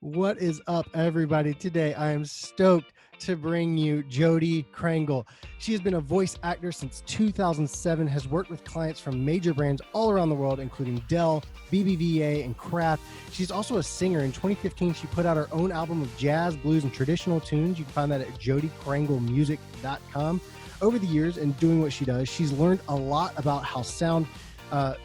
What is up, everybody? Today, I am stoked to bring you Jodi Krangle. She has been a voice actor since 2007, has worked with clients from major brands all around the world, including Dell, BBVA, and Kraft. She's also a singer. In 2015, she put out her own album of jazz, blues, and traditional tunes. You can find that at jodikranglemusic.com. Over the years and doing what she does, she's learned a lot about how sound and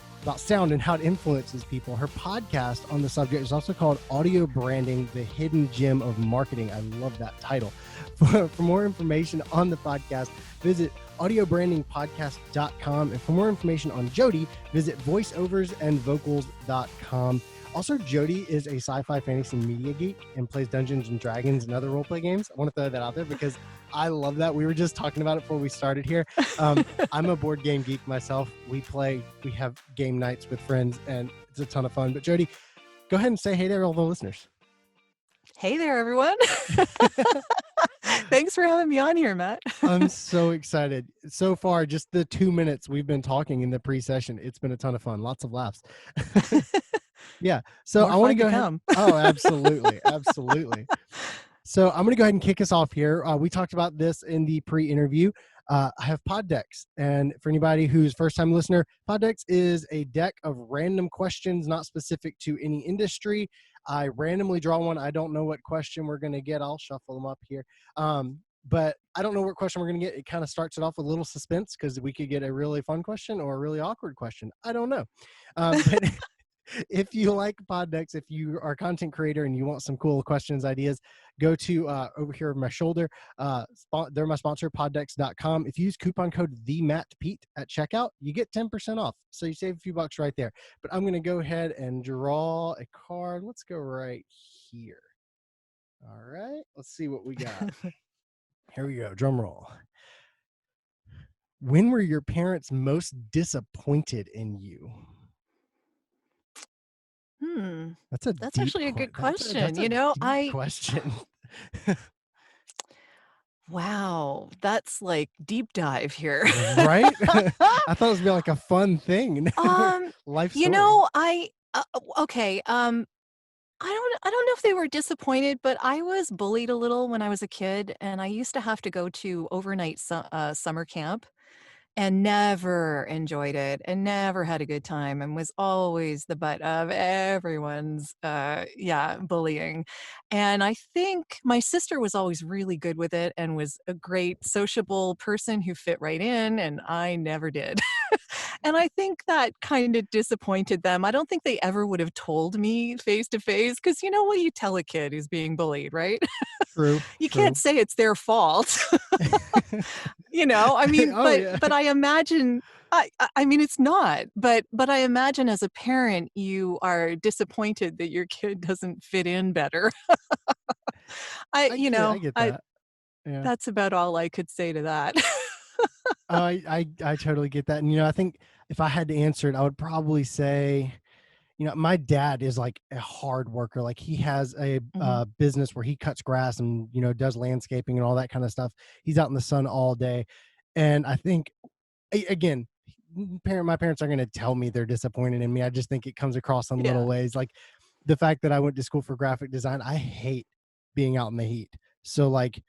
how it influences people. Her podcast on the subject is also called Audio Branding, the Hidden Gem of Marketing. I love that title. For more information on the podcast, visit audiobrandingpodcast.com. And for more information on Jodi, visit voiceoversandvocals.com. Also, Jodi is a sci-fi fantasy media geek and plays Dungeons and Dragons and other role-play games. I want to throw that out there because I love that. We were just talking about it before we started here. I'm a board game geek myself. We have game nights with friends, and it's a ton of fun. But Jodi, go ahead and say hey there to all the listeners. Hey there, everyone. Thanks for having me on here, Matt. I'm so excited. So far, just the 2 minutes we've been talking in the pre-session, it's been a ton of fun. Lots of laughs. Yeah. So I want to go ahead. Oh, absolutely. Absolutely. So I'm going to go ahead and kick us off here. We talked about this in the pre-interview. I have Podex. And for anybody who's first-time listener, Podex is a deck of random questions, not specific to any industry. I randomly draw one. I don't know what question we're going to get. I'll shuffle them up here. But I don't know what question we're going to get. It kind of starts it off with a little suspense because we could get a really fun question or a really awkward question. I don't know. But if you like Podex, if you are a content creator and you want some cool questions, ideas, go to over here on my shoulder. They're my sponsor, Podex.com. If you use coupon code TheMattPeet at checkout, you get 10% off. So you save a few bucks right there. But I'm going to go ahead and draw a card. Let's go right here. All right. Let's see what we got. Here we go. Drum roll. When were your parents most disappointed in you? That's actually a good question. That's a question. Wow, that's like deep dive here, right? I thought it was be like a fun thing. Life story. Okay. I don't know if they were disappointed, but I was bullied a little when I was a kid, and I used to have to go to overnight summer camp. And never enjoyed it and never had a good time and was always the butt of everyone's bullying. And I think my sister was always really good with it and was a great sociable person who fit right in, and I never did. And I think that kind of disappointed them. I don't think they ever would have told me face to face because you know what you tell a kid who's being bullied, right? True. You can't say it's their fault. I mean, but I imagine, I mean, it's not, but I imagine as a parent, you are disappointed that your kid doesn't fit in better. I get that. That's about all I could say to that. I totally get that. And, I think if I had to answer it, I would probably say, my dad is like a hard worker. Like he has a business where he cuts grass and, does landscaping and all that kind of stuff. He's out in the sun all day. And I think, again, my parents are going to tell me they're disappointed in me. I just think it comes across in little ways. Like the fact that I went to school for graphic design, I hate being out in the heat. So like,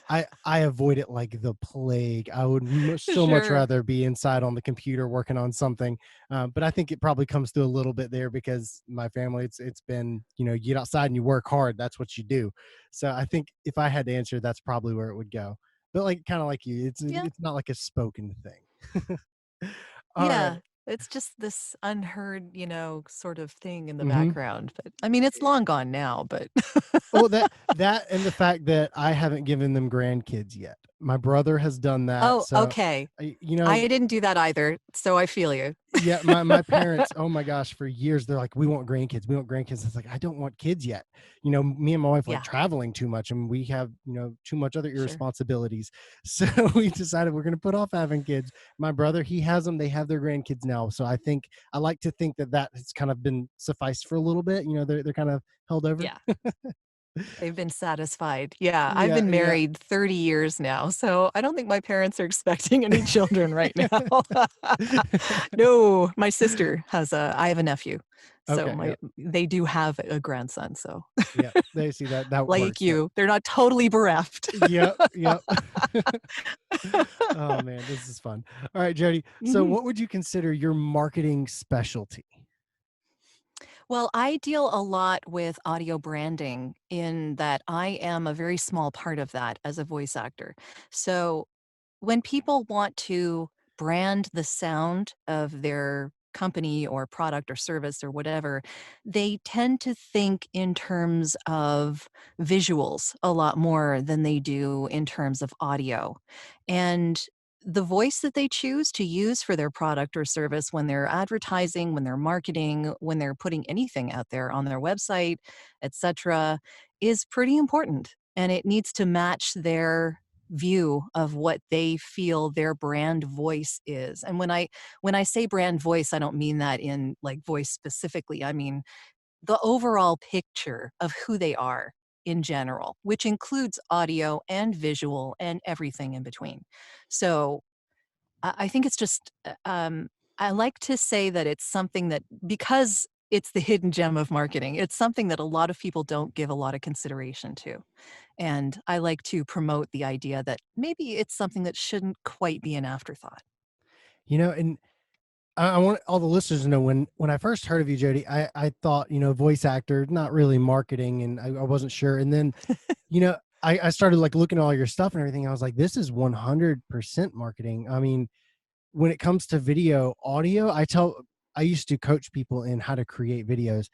I avoid it like the plague. I would much rather be inside on the computer working on something. But I think it probably comes through a little bit there because my family, it's been, you get outside and you work hard. That's what you do. So I think if I had to answer, that's probably where it would go. But like, kind of like you, it's not like a spoken thing. All right. It's just this unheard, sort of thing in the background. But I mean, it's long gone now, but. Well, that and the fact that I haven't given them grandkids yet. My brother has done that. Oh, so, okay. I didn't do that either. So I feel you. Yeah. My parents, oh my gosh, for years, they're like, we want grandkids. We want grandkids. It's like, I don't want kids yet. Me and my wife are traveling too much and we have, too much other irresponsibilities. So we decided we're going to put off having kids. My brother, he has them. They have their grandkids now. So I like to think that has kind of been sufficed for a little bit. They're kind of held over. Yeah. They've been satisfied. Yeah, I've been married 30 years now, so I don't think my parents are expecting any children right now. No, my sister I have a nephew. So Okay, yep. they do have a grandson, so Yep, they see that like works, yep. you, they're not totally bereft. Yep, yep. Oh, man, this is fun. Alright, Jodi, so Mhm. what would you consider your marketing specialty? Well, I deal a lot with audio branding in that I am a very small part of that as a voice actor. So when people want to brand the sound of their company or product or service or whatever, they tend to think in terms of visuals a lot more than they do in terms of audio. And the voice that they choose to use for their product or service when they're advertising, when they're marketing, when they're putting anything out there on their website, etc., is pretty important. And it needs to match their view of what they feel their brand voice is. And when I say brand voice, I don't mean that in like voice specifically. I mean the overall picture of who they are in general, which includes audio and visual and everything in between. So I think it's just I like to say that it's something that because it's the hidden gem of marketing, it's something that a lot of people don't give a lot of consideration to. And I like to promote the idea that maybe it's something that shouldn't quite be an afterthought. And I want all the listeners to know when I first heard of you, Jodi, I thought, voice actor, not really marketing, and I wasn't sure. And then, I started like looking at all your stuff and everything. I was like, this is 100% marketing. I mean, when it comes to video, audio, I used to coach people in how to create videos,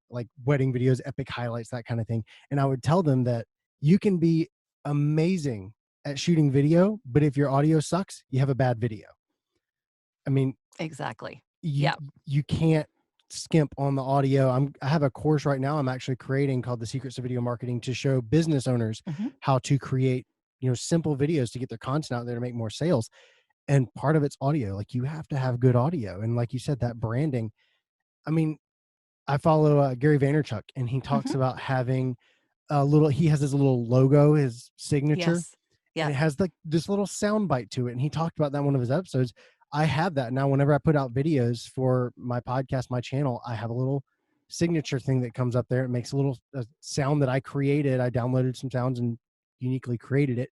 like wedding videos, epic highlights, that kind of thing. And I would tell them that you can be amazing at shooting video, but if your audio sucks, you have a bad video. I mean, Exactly. you Yeah. you can't skimp on the audio. I have a course right now I'm actually creating called The Secrets of Video Marketing to show business owners Mhm. how to create, simple videos to get their content out there to make more sales. And part of it's audio. Like you have to have good audio. And like you said, that branding. I mean, I follow Gary Vaynerchuk, and he talks Mhm. about having he has his little logo, his signature, Yes. and Yeah. it has like this little sound bite to it. And he talked about that in one of his episodes. I have that now. Whenever I put out videos for my podcast, my channel, I have a little signature thing that comes up there. It makes a little sound that I created. I downloaded some sounds and uniquely created it.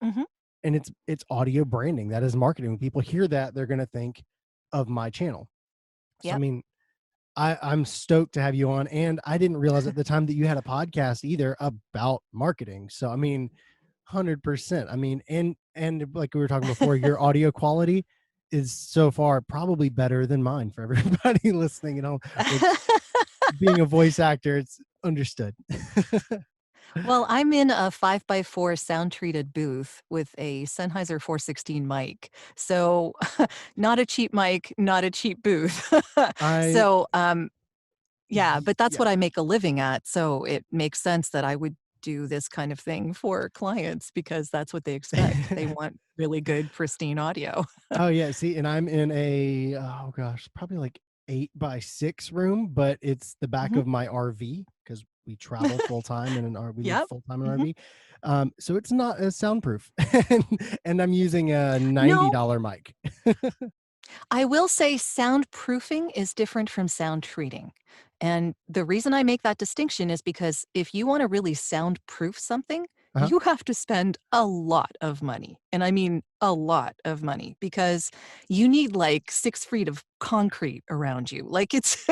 Mhm. And it's audio branding. That is marketing. When people hear that, they're going to think of my channel. So I Yep. mean, I'm stoked to have you on. And I didn't realize at the time that you had a podcast either about marketing. So I mean, 100%. I mean, and like we were talking before, your audio quality is so far probably better than mine for everybody listening at home, which being a voice actor, it's understood. Well, I'm in a 5x4 sound-treated booth with a Sennheiser 416 mic. So, not a cheap mic, not a cheap booth. I So, yeah, but that's yeah. what I make a living at, so it makes sense that I would do this kind of thing for clients because that's what they expect. They want really good, pristine audio. Oh yeah, see, and I'm in a oh gosh, probably like 8x6 room, but it's the back Mhm. of my RV because we travel full time in an R. We live Yep. full time in an Mhm. RV, so it's not as soundproof, and I'm using a No, $90 mic. I will say soundproofing is different from sound treating. And the reason I make that distinction is because if you want to really soundproof something, Uh-huh. you have to spend a lot of money. And I mean a lot of money because you need like 6 feet of concrete around you. Like it's,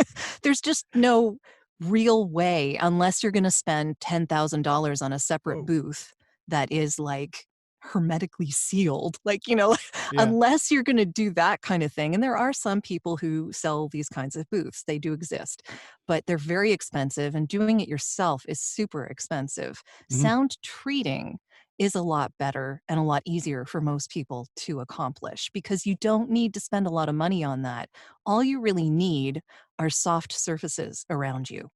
there's just no real way unless you're going to spend $10,000 on a separate Whoa. booth that is like hermetically sealed. Like, Yeah. unless you're gonna do that kind of thing, and there are some people who sell these kinds of booths, they do exist, but they're very expensive, and doing it yourself is super expensive. Mhm. Sound treating is a lot better and a lot easier for most people to accomplish because you don't need to spend a lot of money on that. All you really need are soft surfaces around you.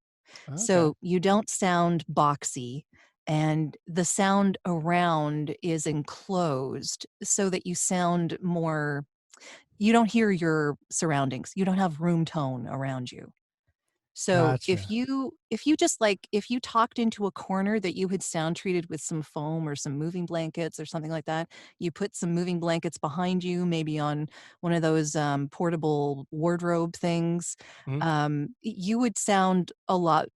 Okay. So you don't sound boxy, and the sound around is enclosed so that you sound more, you don't hear your surroundings. You don't have room tone around you. So Gotcha. if you talked into a corner that you had sound treated with some foam or some moving blankets or something like that, you put some moving blankets behind you, maybe on one of those portable wardrobe things, Mhm. you would sound a lot.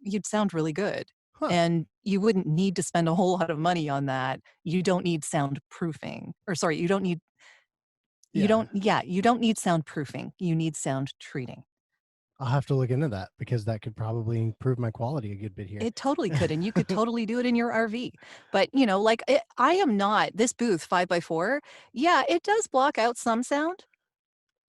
You'd sound really good, Huh. and you wouldn't need to spend a whole lot of money on that. You don't need soundproofing, or sorry, Yeah. you don't need soundproofing. You need sound treating. I'll have to look into that because that could probably improve my quality a good bit here. It totally could, and you could totally do it in your RV. But, like, I am not this booth 5 by 4, yeah, it does block out some sound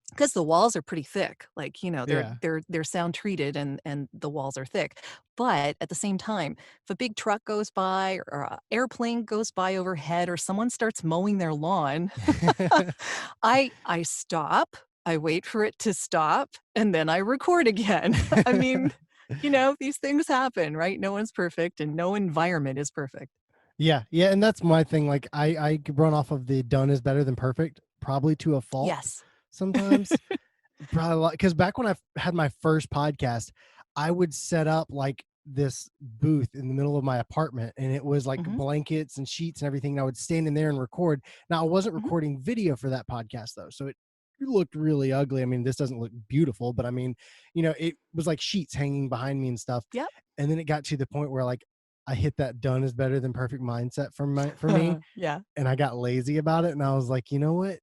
because the walls are pretty thick. Like, Yeah. they're sound treated and the walls are thick. But at the same time, if a big truck goes by or a airplane goes by overhead or someone starts mowing their lawn, I stop, I wait for it to stop, and then I record again. I mean, these things happen, right? No one's perfect and no environment is perfect. Yeah, yeah, and that's my thing, like, I could run off of the done is better than perfect, probably to a fault Yes. sometimes. Probably because back when I had my first podcast, I would set up like this booth in the middle of my apartment, and it was like Mhm, blankets and sheets and everything. And I would stand in there and record. Now I wasn't mhm. recording video for that podcast though, so it looked really ugly. I mean, this doesn't look beautiful, but I mean, it was like sheets hanging behind me and stuff. Yep. And then it got to the point where like I hit that done is better than perfect mindset for me, Yeah, and I got lazy about it, and I was like, you know what?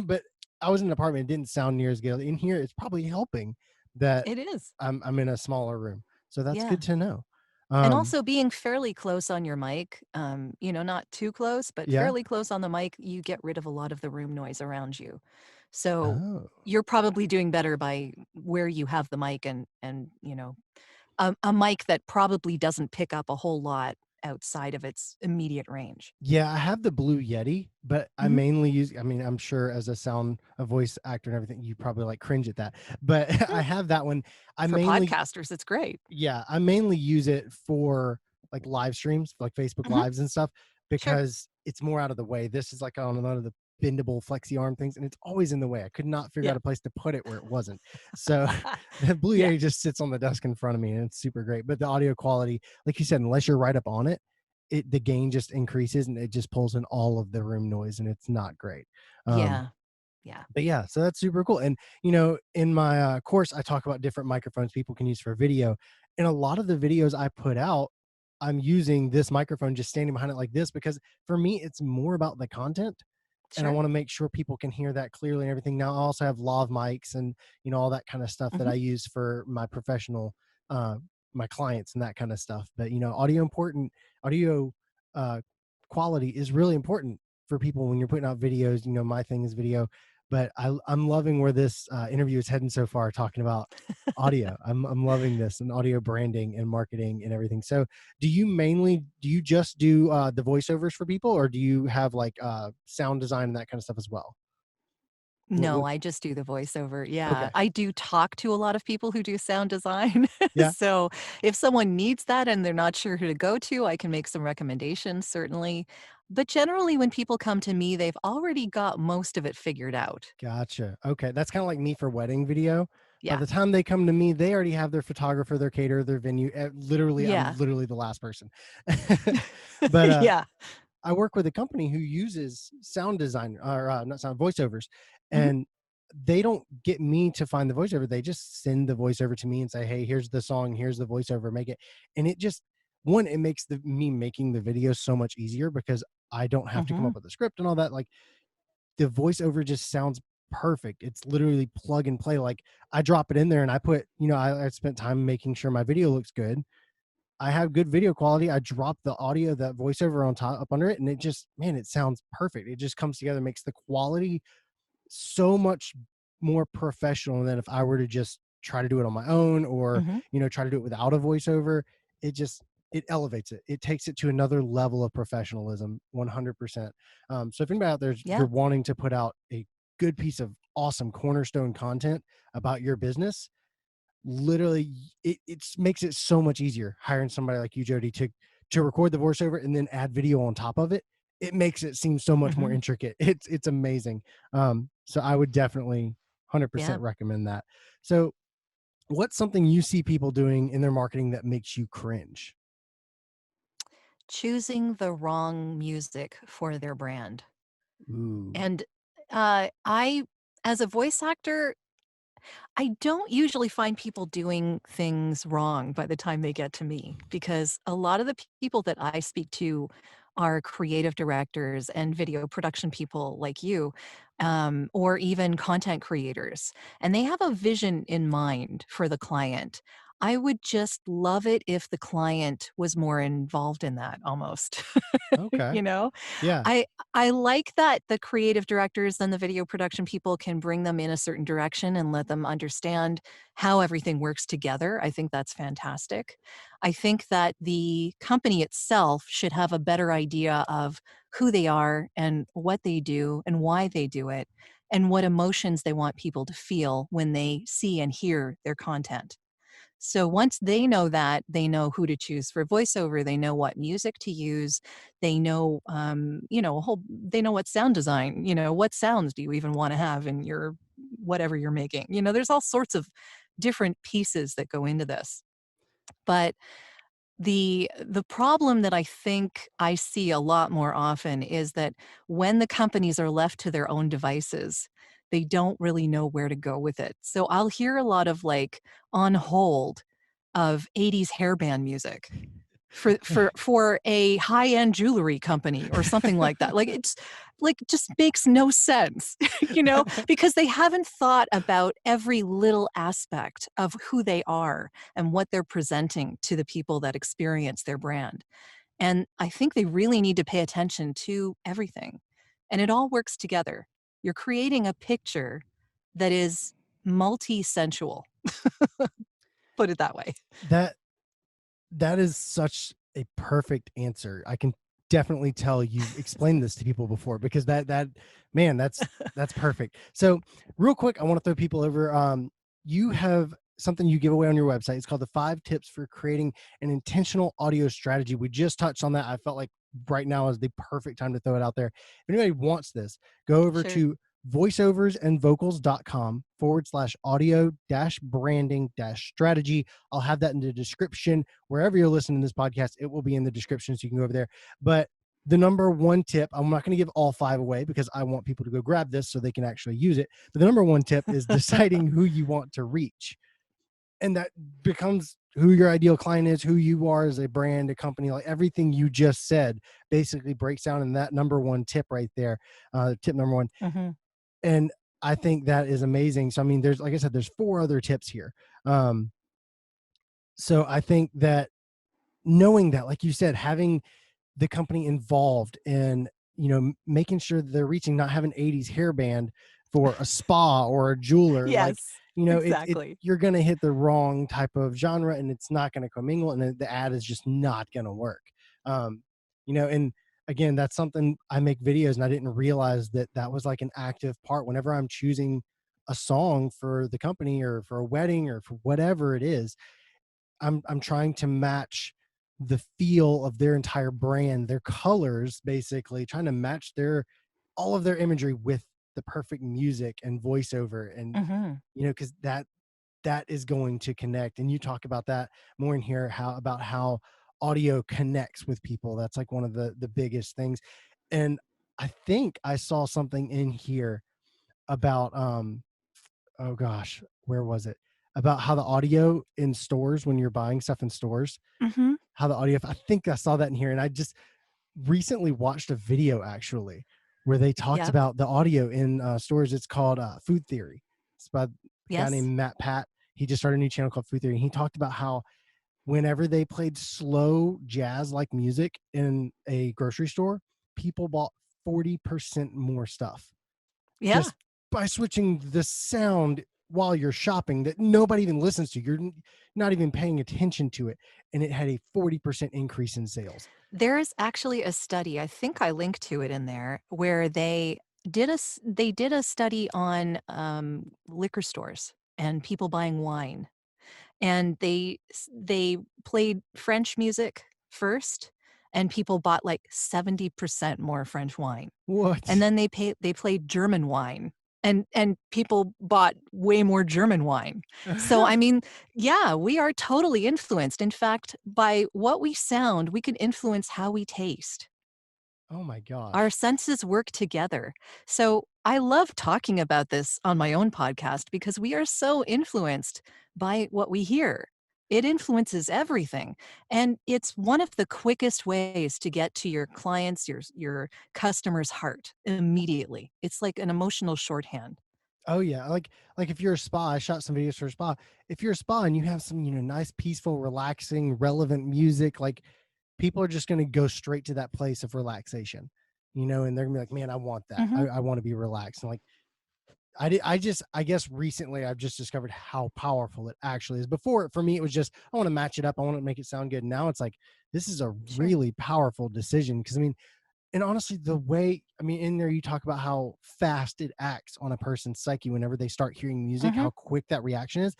But I was in an apartment, it didn't sound near as good. In here, it's probably helping that it is. I'm in a smaller room. So that's Yeah. good to know. And Um, also being fairly close on your mic, not too close, but yeah. fairly close on the mic, you get rid of a lot of the room noise around you. So Oh. you're probably doing better by where you have the mic and a mic that probably doesn't pick up a whole lot outside of its immediate range. Yeah, I have the Blue Yeti, but I Mhm. mainly use I mean, I'm sure as a voice actor and everything, you probably like cringe at that. But I Mm, have that one. I for mainly podcasters, it's great. Yeah, I mainly use it for like live streams, like Facebook Mhm. Lives and stuff, Sure. because it's more out of the way. This is like on a lot of the bendable flexi arm things, and it's always in the way. I could not figure Yeah. out a place to put it where it wasn't. So the Blue Yeah. Yeti just sits on the desk in front of me, and it's super great. But the audio quality, like you said, unless you're right up on it, the gain just increases and it just pulls in all of the room noise, and it's not great. Um, Yeah. Yeah. but yeah, so that's super cool. And in my course, I talk about different microphones people can use for video. And a lot of the videos I put out, I'm using this microphone, just standing behind it like this, because for me, it's more about the content. And I Sure. want to make sure people can hear that clearly and everything. Now I also have lav mics and all that kind of stuff that Mhm. I use for my professional, uh, my clients and that kind of stuff. But audio uh, quality is really important for people when you're putting out videos. My thing is video, but I'm loving where this interview is heading so far, talking about audio. I'm loving this and audio branding and marketing and everything. So, do you just do the voiceovers for people, or do you have like sound design and that kind of stuff as well? No, What? I just do the voiceover, yeah. Okay. I do talk to a lot of people who do sound design. Yeah. So, if someone needs that and they're not sure who to go to, I can make some recommendations, certainly. But generally, when people come to me, they've already got most of it figured out. Gotcha. Okay. That's kind of like me for wedding video. By Yeah. the time they come to me, they already have their photographer, their caterer, their venue. Literally, I'm Yeah. literally the last person. But Yeah. I work with a company who uses sound design or not sound voiceovers, Mhm, and they don't get me to find the voiceover. They just send the voiceover to me and say, "Hey, here's the song, here's the voiceover, make it." And it just it makes the me making the video so much easier because I don't have to come mhm. up with a script and all that. Like the voiceover just sounds perfect. It's literally plug and play. Like I drop it in there and I put, I spent time making sure my video looks good. I have good video quality. I drop the audio, that voiceover on top up under it, and it just, man, it sounds perfect. It just comes together, makes the quality so much more professional than if I were to just try to do it on my own or, Mhm. try to do it without a voiceover. It just, it elevates it. It takes it to another level of professionalism, 100%. So if anybody out there, you're Yeah. wanting to put out a good piece of awesome cornerstone content about your business, literally it makes it so much easier hiring somebody like you, Jody, to record the voiceover and then add video on top of it. It makes it seem so much more Mhm. intricate. It's amazing. So I would definitely Yeah. 100% recommend that. So what's something you see people doing in their marketing that makes you cringe? Choosing the wrong music for their brand. Ooh. And, I as a voice actor, I don't usually find people doing things wrong by the time they get to me, because a lot of the people that I speak to are creative directors and video production people like you, or even content creators, and they have a vision in mind for the client. I would just love it if the client was more involved in that almost, Okay. you know? Yeah. I I like that the creative directors and the video production people can bring them in a certain direction and let them understand how everything works together. I think that's fantastic. I think that the company itself should have a better idea of who they are and what they do and why they do it and what emotions they want people to feel when they see and hear their content. So once they know that, they know who to choose for voiceover, they know what music to use, they know, they know what sound design, what sounds do you even wanna have in your whatever you're making? There's all sorts of different pieces that go into this. But the problem that I think I see a lot more often is that when the companies are left to their own devices, they don't really know where to go with it. So I'll hear a lot of, like, on hold of 80s hairband music for a high-end jewelry company or something like that. Like, it's like, just makes no sense, because they haven't thought about every little aspect of who they are and what they're presenting to the people that experience their brand. And I think they really need to pay attention to everything, and it all works together. You're creating a picture that is multi-sensual, put it that way. That that is such a perfect answer. I can definitely tell you've explained this to people before because that man, that's perfect. So, real quick, I want to throw people over. You have something you give away on your website. It's called the 5 tips for creating an intentional audio strategy. We just touched on that. I felt like right now is the perfect time to throw it out there. If anybody wants this, go over Sure. to voiceoversandvocals.com/audio branding strategy. I'll have that in the description. Wherever you're listening to this podcast, it will be in the description. So you can go over there. But the number one tip, I'm not going to give all 5 away because I want people to go grab this so they can actually use it. But the number one tip is deciding who you want to reach. And that becomes who your ideal client is, who you are as a brand, a company, like everything you just said basically breaks down in that number one tip right there. Tip number one. Mhm. And I think that is amazing. So, I mean, there's, like I said, there's 4 other tips here. Um, so I think that knowing that, like you said, having the company involved in, making sure that they're reaching, not having 80s hairband for a spa or a jeweler, like, Yes, it exactly. you're going to hit the wrong type of genre and it's not going to commingle and the ad is just not going to work. um and again, that's something I make videos and I didn't realize that that was like an active part whenever I'm choosing a song for the company or for a wedding or for whatever it is. I'm trying to match the feel of their entire brand, their colors, basically trying to match their all of their imagery with the perfect music and voiceover. And Mhm. because that is going to connect. And you talk about that more in here, how about how audio connects with people. That's like one of the biggest things. And I think I saw something in here about oh gosh, where was it? About how the audio in stores, when you're buying stuff in stores, Mhm. how the audio, I think I saw that in here. And I just recently watched a video actually where they talked Yep. about the audio in stores. It's called Food Theory. It's by a guy Yes. named Matt Pat. He just started a new channel called Food Theory. And he talked about how whenever they played slow jazz like music in a grocery store, people bought 40% more stuff Yeah. just by switching the sound while you're shopping that nobody even listens to. You're not even paying attention to it. And it had a 40% increase in sales. There is actually a study, I think I linked to it in there, where they did a study on, liquor stores and people buying wine, and they played French music first, and people bought, like, 70% more French wine, and What? then they played German wine. and people bought way more German wine. So, I mean, yeah, we are totally influenced. In fact, by what we sound, we can influence how we taste. Oh my Our gosh. senses work together. So, I love talking about this on my own podcast because we are so influenced by what we hear. It influences everything, and it's one of the quickest ways to get to your clients, your customer's heart immediately. It's like an emotional shorthand. Oh yeah, like if you're a spa, I shot some videos for a spa. If you're a spa and you have some, nice, peaceful, relaxing, relevant music, like people are just going to go straight to that place of relaxation, and they're gonna be like, man, I want that. I, Mhm, I want to be relaxed. And like, I guess recently I've just discovered how powerful it actually is. Before, for me, it was just, I want to match it up. I want to make it sound good. Now it's like, this is a sure. really powerful decision. Cause I mean, and honestly, the way, I mean, in there you talk about how fast it acts on a person's psyche whenever they start hearing music, Mhm, how quick that reaction is.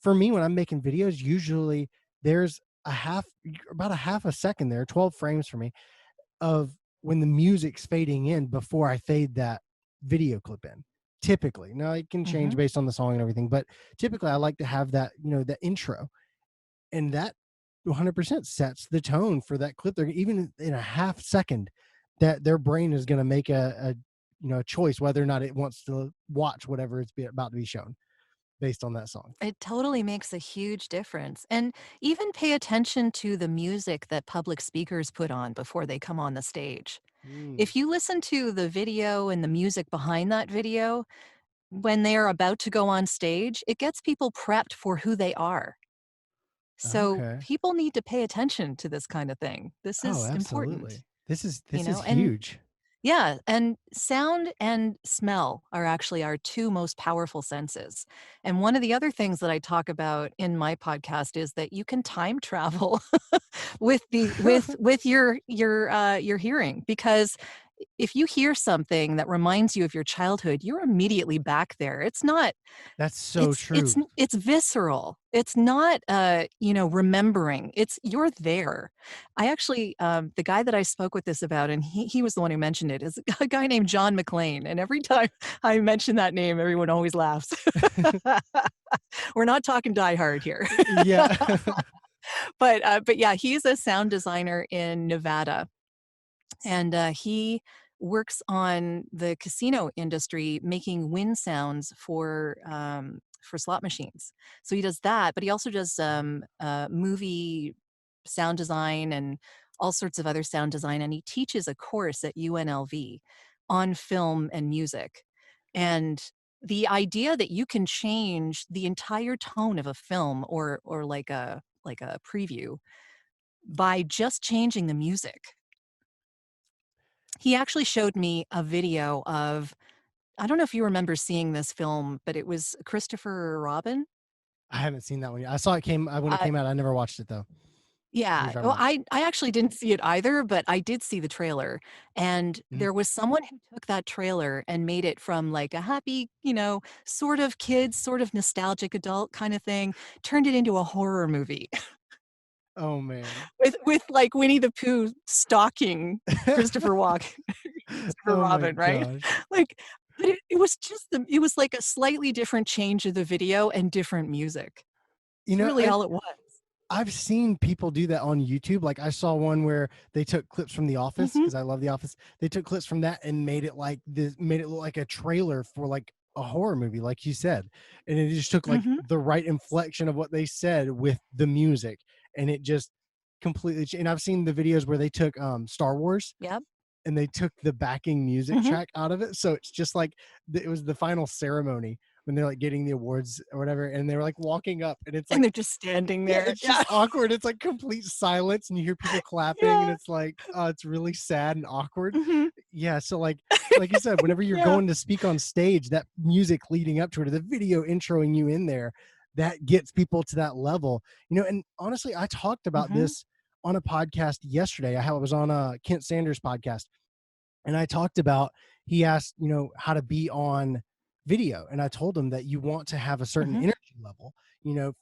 For me, when I'm making videos, usually there's about a half a second there, 12 frames for me, of when the music's fading in before I fade that video clip in. Typically, now it can change mhm. based on the song and everything, but typically I like to have that, the intro, and that 100% sets the tone for that clip. They're even in a half second that their brain is going to make a choice whether or not it wants to watch whatever about to be shown based on that song. It totally makes a huge difference, and even pay attention to the music that public speakers put on before they come on the stage. Mm, If you listen to the video and the music behind that video, when they are about to go on stage, it gets people prepped for who they are. So okay. people need to pay attention to this kind of thing. This Oh, is important, absolutely. This is and huge. yeah, and sound and smell are actually our 2 most powerful senses. And one of the other things that I talk about in my podcast is that you can time travel with your hearing, because if you hear something that reminds you of your childhood, you're immediately back there. It's not That's so it's true. it's visceral. It's not, remembering. It's you're there. I actually, the guy that I spoke with this about, and he was the one who mentioned it, is a guy named John McClane, and every time I mention that name, everyone always laughs. We're not talking Die Hard here. Yeah. But yeah, he's a sound designer in Nevada, and he works on the casino industry making wind sounds for slot machines. So he does that, but he also does movie sound design and all sorts of other sound design, and he teaches a course at UNLV on film and music. And the idea that you can change the entire tone of a film or like a preview by just changing the music. He actually showed me a video of, I don't know if you remember seeing this film, but it was Christopher Robin. I haven't seen that one yet. I saw it came when it Uh, came out. I never watched it though. What are you yeah, talking well, about? I actually didn't see it either, but I did see the trailer, and Mhm. there was someone who took that trailer and made it from, like, a happy, sort of kids, sort of nostalgic adult kinda thing, turned it into a horror movie Oh man. with, like, Winnie the Pooh stalking Christopher Walken. Christopher Oh my Robin, right? gosh. Like, but it was just it was like a slightly different change of the video and different music. You It's know, really all it was. I've seen people do that on YouTube. Like I saw one where they took clips from The Office Mhm, because I love The Office. They took clips from that and made it look like a trailer for like a horror movie, like you said. And it just took like mhm, the right inflection of what they said with the music, and it just and I've seen the videos where they took Star Wars yep, and they took the backing music mhm, track out of it. So it's just like it was the final ceremony when they're like getting the awards or whatever, and they were like walking up, and it's and like, they're just standing yeah, there. it's Yeah, just awkward. It's like complete silence, and you hear people clapping, and yeah, it's like, it's really sad and awkward. mhm, Yeah, so like you said, whenever you're yeah, going to speak on stage, that music leading up to it, or the video introing you in there, that gets people to that level. And honestly, I talked about mhm, this on a podcast yesterday. I was on a Kent Sanders podcast, and I talked about, he asked, how to be on video. And I told him that you want to have a certain mhm, energy level,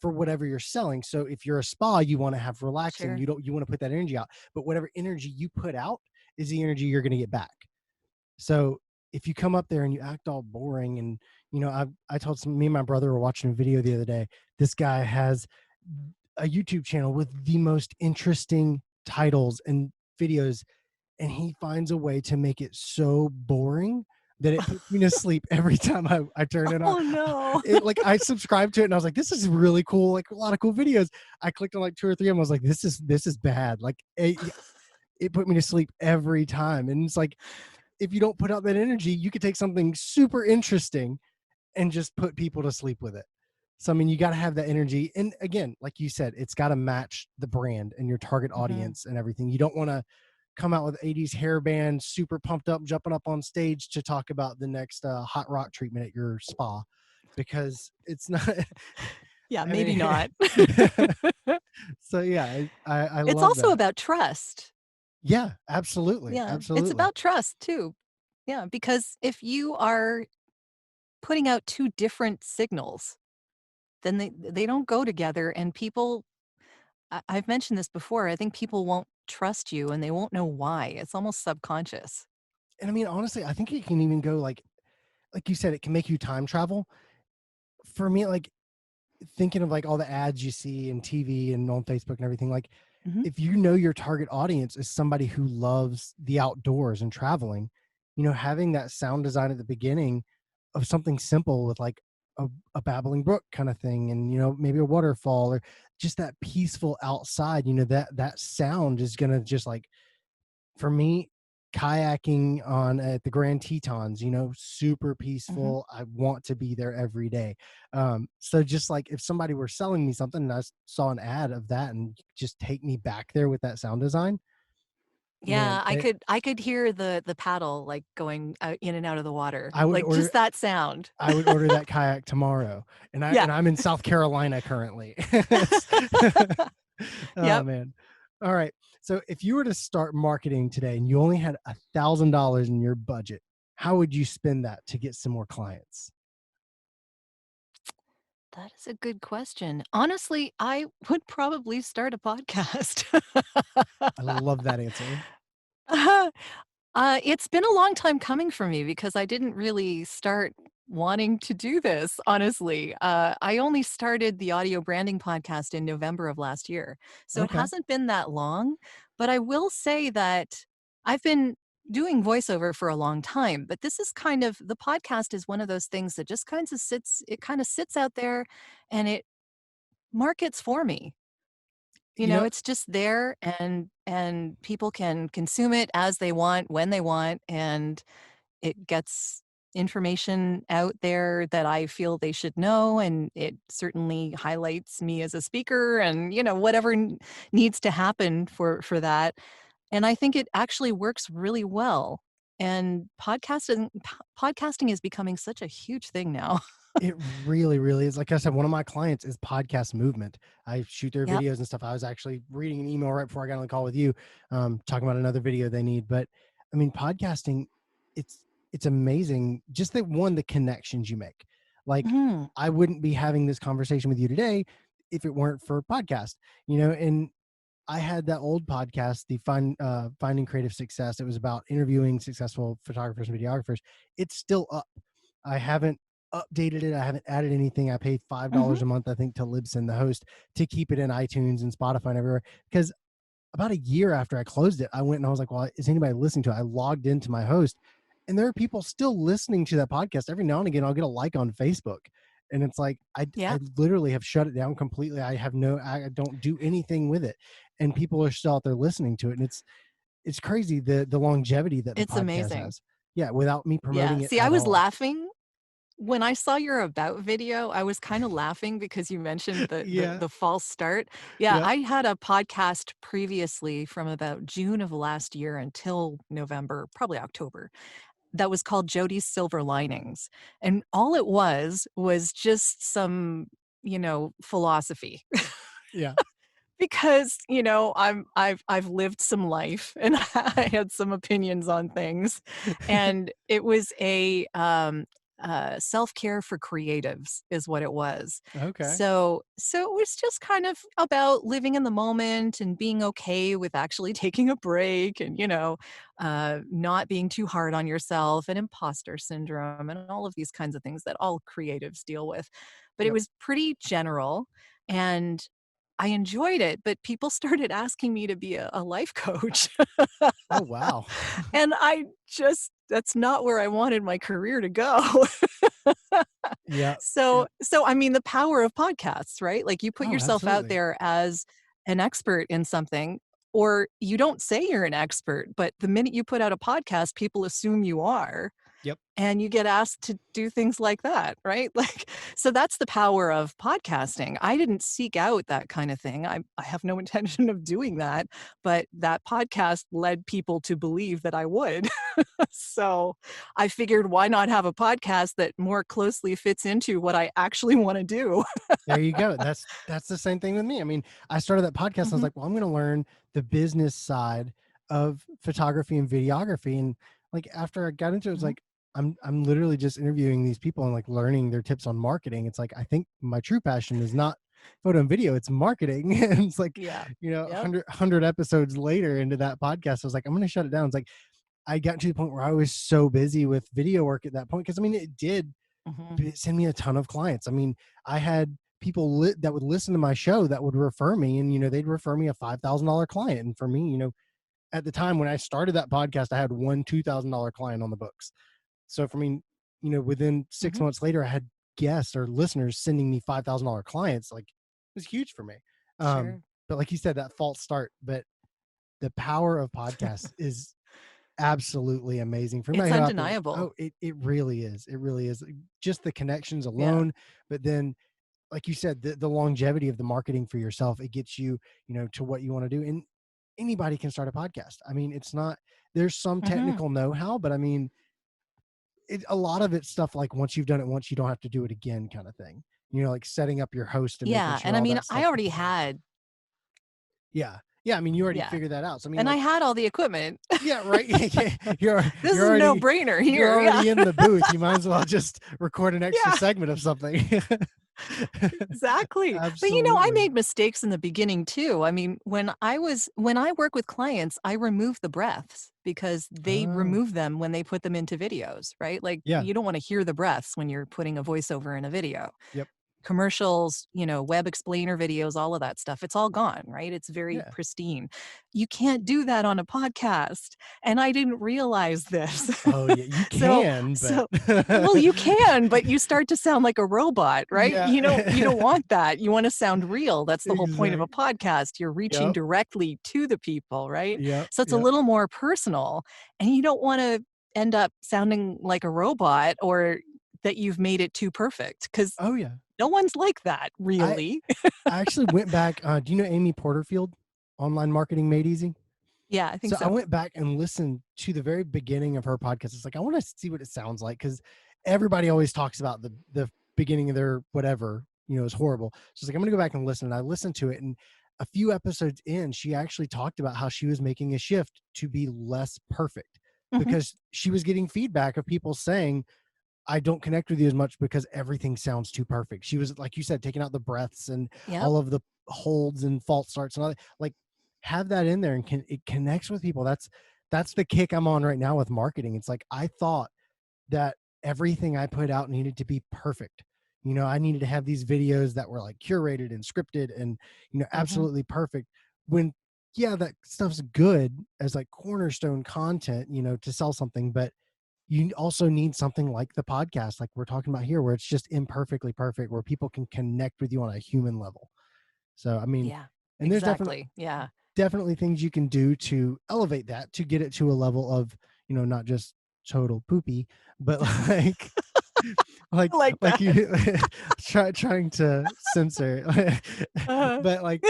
for whatever you're selling. So if you're a spa, you want to have relaxing, sure, you want to put that energy out, but whatever energy you put out is the energy you're going to get back. So if you come up there and you act all boring, and I told me and my brother were watching a video the other day. This guy has a YouTube channel with the most interesting titles and videos, and he finds a way to make it so boring that it puts me to sleep every time I turn it on. Oh no. Like, I subscribed to it and I was like, this is really cool, like a lot of cool videos. I clicked on like 2 or 3 of them. I was like, this is bad. Like, it put me to sleep every time. And it's like, if you don't put out that energy, you could take something super interesting and just put people to sleep with it. So, I mean, you got to have that energy. And again, like you said, it's got to match the brand and your target audience and everything. You don't want to come out with 80s hair band, super pumped up, jumping up on stage to talk about the next hot rock treatment at your spa, because it's not. Yeah, maybe not. So yeah, I It's love also that. about trust. Yeah, absolutely. Yeah, it's Absolutely. about trust too. Yeah, because if you are putting out two different signals, then they don't go together, and people I've mentioned this before, I think people won't trust you and they won't know why. It's almost subconscious. And I mean, honestly, I think it can even go like you said, it can make you time travel. For me, like, thinking of like all the ads you see in TV and on Facebook and everything, like, Mhm. if you know your target audience is somebody who loves the outdoors and traveling, having that sound design at the beginning of something simple with like a babbling brook kind of thing, and maybe a waterfall, or just that peaceful outside, that sound is gonna just like, for me, kayaking on at the Grand Tetons, super Mhm. peaceful. I want to be there every day. So just like if somebody were selling me something and saw an ad of that and just take me back there with that sound design, man, Yeah, I could hear the paddle, like, going out in and out of the water, I would like, order just that sound. I would order that kayak tomorrow. And I Yeah. and I'm in South Carolina currently. Oh Yep. man. All right. So if you were to start marketing today and you only had $1,000 in your budget, how would you spend that to get some more clients? That is a good question. Honestly, I would probably start a podcast. I love that answer. It's been a long time coming for me because I didn't really start wanting to do this, honestly. I only started the audio branding podcast in November of last year, so it Okay. hasn't been that long, but I will say that I've been doing voiceover for a long time, but this is kind of the podcast is one of those things that just kind of sits out there and it markets for me. You You know, know, it's just there and people can consume it as they want, when they want, and it gets information out there that I feel they should know, and it certainly highlights me as a speaker and, whatever needs to happen for that. And I think it actually works really well. And podcasting is becoming such a huge thing now. it really, really is. Like I said, one of my clients is Podcast Movement. I shoot their Yep. videos and stuff. I was actually reading an email right before I got on the call with you, talking about another video they need. But I mean, podcasting, it's amazing. Just the connections you make. Like, Mhm. I wouldn't be having this conversation with you today if it weren't for podcast. And I had that old podcast, the Finding Creative Success. It was about interviewing successful photographers and videographers. It's still up. I haven't updated it. I haven't added anything. I pay Mhm. $5 a month, I think, to Libsyn, the host, to keep it in iTunes and Spotify and everywhere. Because about a year after I closed it, I went and I was like, well, is anybody listening to it? I logged into my host, and there are people still listening to that podcast. Every now and again, I'll get a like on Facebook. And it's like, Yeah. I literally have shut it down completely. I don't do anything with it. And people are still out there listening to it. And it's crazy the longevity that the It's podcast amazing. has. Yeah, without me Yeah. promoting it See, I at was all. laughing when I saw your about video. I was kinda laughing because you mentioned the the Yeah. the false start. Yeah, Yeah. I had a podcast previously from about June of last year until November, probably October, that was called Jodi's Silver Linings, and all it was just some, philosophy. Yeah. Because, I've lived some life and I had some opinions on things, and it was self-care for creatives is what it was. Okay. So it was just kind of about living in the moment and being okay with actually taking a break and, not being too hard on yourself and imposter syndrome and all of these kinds of things that all creatives deal with. But it Yep. was pretty general and I enjoyed it, but people started asking me to be a life coach. Oh, wow. And that's not where I wanted my career to go. Yeah. So I mean, the power of podcasts, right? Like, you put Oh, yourself out absolutely. there as an expert in something, or you don't say you're an expert, but the minute you put out a podcast, people assume you are, Yep. and you get asked to do things like that, right? Like, so that's the power of podcasting. I didn't seek out that kind of thing. I have no intention of doing that, but that podcast led people to believe that I would. So I figured, why not have a podcast that more closely fits into what I actually want to do? There you go. That's the same thing with me. I mean, I started that podcast. I was Mhm, like, well, I'm going to learn the business side of photography and videography. And like after I got into it, it was mhm. like I'm literally just interviewing these people and like learning their tips on marketing. It's like I think my true passion is not photo and video, it's marketing. And it's like, Yeah. Yep. 100 episodes later into that podcast, I was like, I'm going to shut it down. It's like I got to the point where I was so busy with video work at that point. Cause I mean, it did Mhm. send me a ton of clients. I mean, I had people that would listen to my show that would refer me, and they'd refer me a $5,000 client. And for me, at the time when I started that podcast, I had one $2,000 client on the books. So for me, within six Mhm. months later, I had guests or listeners sending me $5,000 clients. Like, it was huge for me. Sure. But like you said, that false start. But the power of podcasts is absolutely amazing. For It's anybody who out there, undeniable. oh, it really is. It really is. Just the connections Yeah. alone, but then like you said, the longevity of the marketing for yourself, it gets you, to what you want to do. And anybody can start a podcast. I mean, it's not, there's some Mhm. technical know-how, but I mean, a lot of it's stuff like once you've done it once, you don't have to do it again kind of thing. Like setting up your host and making Yeah, and sure I all mean, that I stuff already gets approved. had Yeah. Yeah. I mean, you already yeah, figured that out. So I mean, and I like, had all the equipment. yeah, right. you're This you're is a already no-brainer you're here, yeah. already in the booth. You might as well just record an extra Yeah. segment of something. Exactly. But, I Absolutely. made mistakes in the beginning too. I mean, when I work with clients, I remove the breaths because they Oh, remove them when they put them into videos, right? Like, yeah. you don't wanna hear the breaths when you're putting a voiceover in a video. Yep. Commercials, web explainer videos, all of that stuff, it's all gone, right? It's very Yeah. pristine. You can't do that on a podcast, and I didn't realize this. Oh, yeah, you So can, but so well, you can, but you start to sound like a robot, right? yeah. You don't want that. You wanna sound real. That's the whole point of a Exact podcast. You're reaching Yep. directly to the people, right? Yep. So it's a Yep. little more personal, and you don't wanna end up sounding like a robot or that you've made it too perfect because Oh, yeah. no one's like that, I really. I actually went back, do you know Amy Porterfield? Online Marketing Made Easy? Yeah, I think So I so. went back and listened to the very beginning of her podcast. It's like I want to see what it sounds like because everybody always talks about the beginning of their whatever is horrible. So it's like I'm gonna go back and listen. And I listened to it, and a few episodes in, she actually talked about how she was making a shift to be less perfect Mhm. because she was getting feedback of people saying I don't connect with you as much because everything sounds too perfect. She was, like you said, taking out the breaths and Yep. all of the holds and false starts and all that. Like, have that in there and it connects with people. That's the kick I'm on right now with marketing. It's like I thought that everything I put out needed to be perfect. I needed to have these videos that were like curated and scripted and Mhm. absolutely perfect. When yeah, that stuff's good as like cornerstone content, to sell something, but you also need something like the podcast, like we're talking about here, where it's just imperfectly perfect, where people can connect with you on a human level. So, I mean, Yeah. and there's definitely Exactly. Yeah. definitely things you can do to elevate that to get it to a level of, not just total poopy, but like I like like like that. you trying to censor, Uh-huh. but like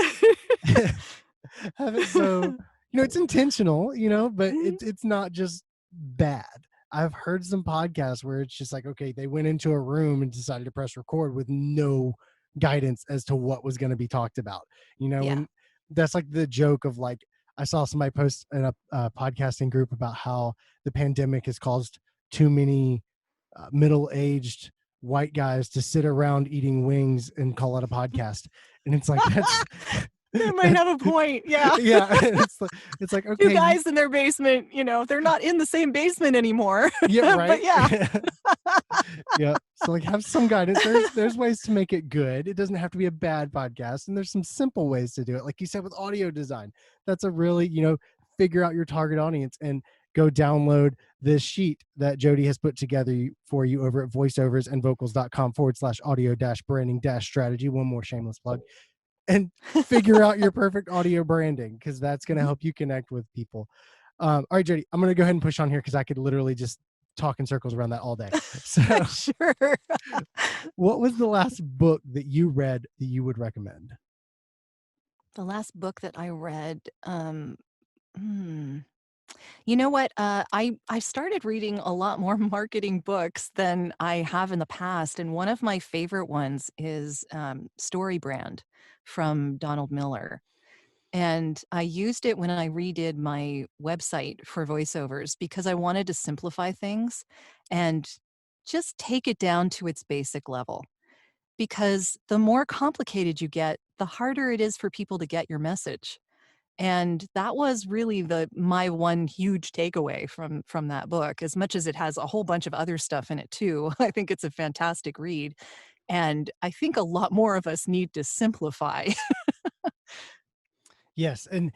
have it so it's intentional, but Mhm. it's not just bad. I've heard some podcasts where it's just like, okay, they went into a room and decided to press record with no guidance as to what was going to be talked about, Yeah. and that's like the joke of like, I saw somebody post in a podcasting group about how the pandemic has caused too many middle-aged white guys to sit around eating wings and call it a podcast. And it's like, that's they might have a point. Yeah. yeah. It's like, Two okay, guys in their basement, they're not in the same basement anymore. yeah, right. But yeah. Yeah. So like, have some guidance. There's ways to make it good. It doesn't have to be a bad podcast. And there's some simple ways to do it. Like you said, with audio design, that's a really, figure out your target audience and go download this sheet that Jodi has put together for you over at voiceoversandvocals.com/audio-branding-strategy. One more shameless plug. And figure out your perfect audio branding, because that's going to help you connect with people. All right, Jodi, I'm going to go ahead and push on here because I could literally just talk in circles around that all day. So sure. what was the last book that you read that you would recommend? The last book that I read, you know what? I started reading a lot more marketing books than I have in the past, and one of my favorite ones is Story Brand from Donald Miller. And I used it when I redid my website for voiceovers because I wanted to simplify things and just take it down to its basic level. Because the more complicated you get, the harder it is for people to get your message. And that was really my one huge takeaway from that book. As much as it has a whole bunch of other stuff in it too, I think it's a fantastic read. And I think a lot more of us need to simplify. Yes. And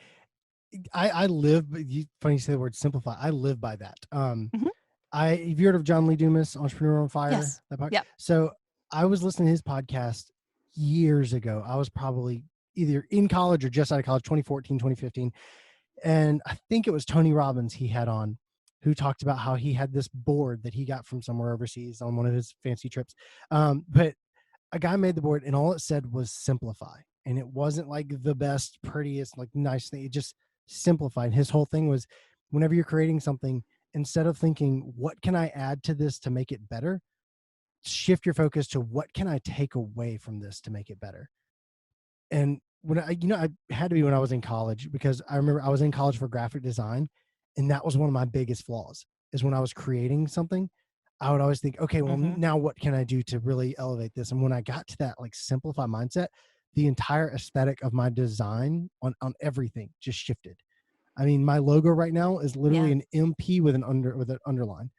I live, funny you say the word simplify. I live by that. Mhm. Have you heard of John Lee Dumas, Entrepreneur on Fire? Yes. That part? Yep. So I was listening to his podcast years ago. I was probably either in college or just out of college, 2014, 2015. And I think it was Tony Robbins he had on, who talked about how he had this board that he got from somewhere overseas on one of his fancy trips. But a guy made the board and all it said was simplify. And it wasn't like the best, prettiest, like nice thing. It just simplified. His whole thing was, whenever you're creating something, instead of thinking, what can I add to this to make it better? Shift your focus to, what can I take away from this to make it better? And when I had to be when I was in college, because I remember I was in college for graphic design. And that was one of my biggest flaws, is when I was creating something, I would always think, okay, well, now what can I do to really elevate this? And when I got to that like simplify mindset, the entire aesthetic of my design on everything just shifted. I mean, my logo right now is literally an MP with an underline.